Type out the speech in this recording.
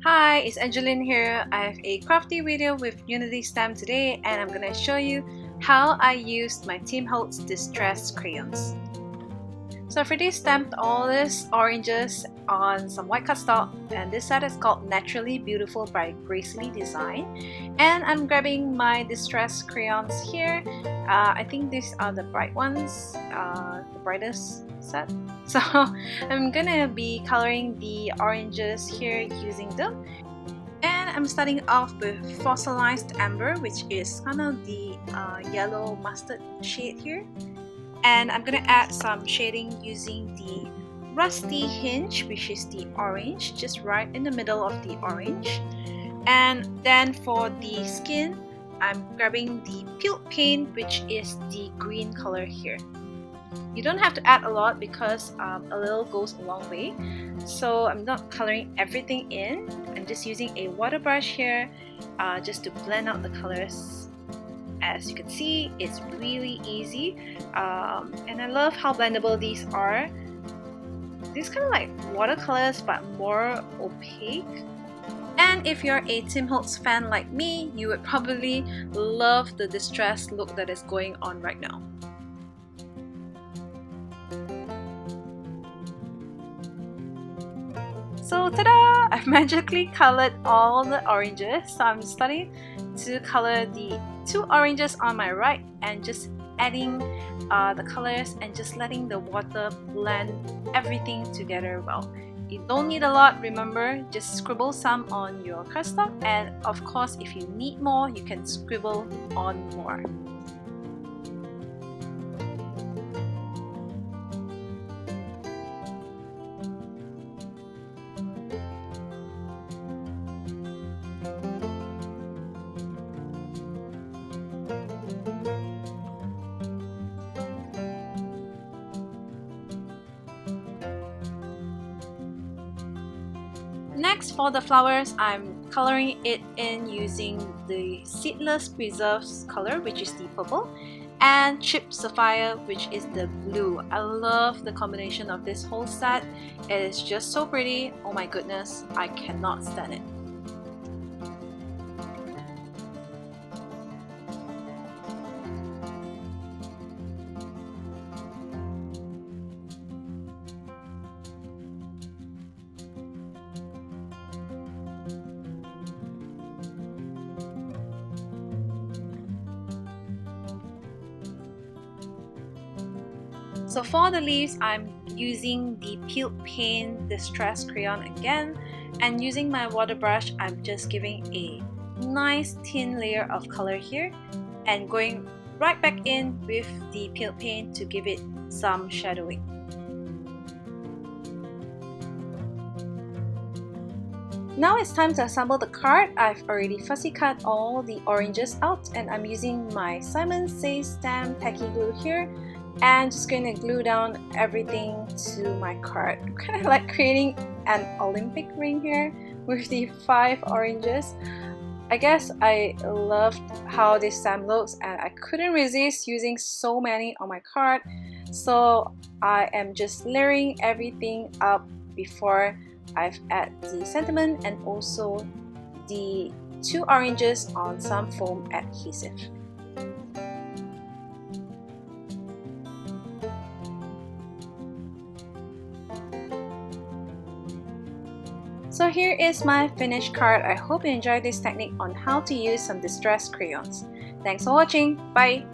Hi, it's Angeline here. I have a crafty video with Unity stamp today, and I'm gonna show you how I used my Tim Holtz Distress crayons. So for this, stamped all these oranges on some white cardstock, and this set is called Naturally Beautiful by Gracefully Design. And I'm grabbing my distress crayons here. I think these are the bright ones, the brightest set. So I'm gonna be coloring the oranges here using them. And I'm starting off with Fossilized Amber, which is kind of the yellow mustard shade here. And I'm gonna add some shading using the Rusty Hinge, which is the orange, just right in the middle of the orange. And then for the skin, I'm grabbing the Peeled Paint, which is the green color here. You don't have to add a lot because a little goes a long way. So I'm not coloring everything in. I'm just using a water brush here just to blend out the colors. As you can see, it's really easy, and I love how blendable these are. These kind of like watercolors but more opaque. And if you're a Tim Holtz fan like me, you would probably love the distressed look that is going on right now. So ta-da! I've magically colored all the oranges. So I'm starting to color the two oranges on my right and just adding the colors and just letting the water blend everything together well. You don't need a lot, remember, just scribble some on your cardstock, and of course if you need more, you can scribble on more. Next, for the flowers, I'm coloring it in using the Seedless Preserves color, which is the purple, and Chipped Sapphire, which is the blue. I love the combination of this whole set. It is just so pretty. Oh my goodness, I cannot stand it. So for the leaves, I'm using the Peeled Paint Distress Crayon again, and using my water brush, I'm just giving a nice thin layer of color here and going right back in with the Peeled Paint to give it some shadowing. Now it's time to assemble the card. I've already fussy cut all the oranges out, and I'm using my Simon Says Stamp Tacky Glue here, and just going to glue down everything to my card. I'm kind of like creating an Olympic ring here with the 5 oranges. I guess I loved how this stamp looks, and I couldn't resist using so many on my card. So I am just layering everything up before I've added the sentiment and also the 2 oranges on some foam adhesive. So here is my finished card. I hope you enjoyed this technique on how to use some distress crayons. Thanks for watching. Bye!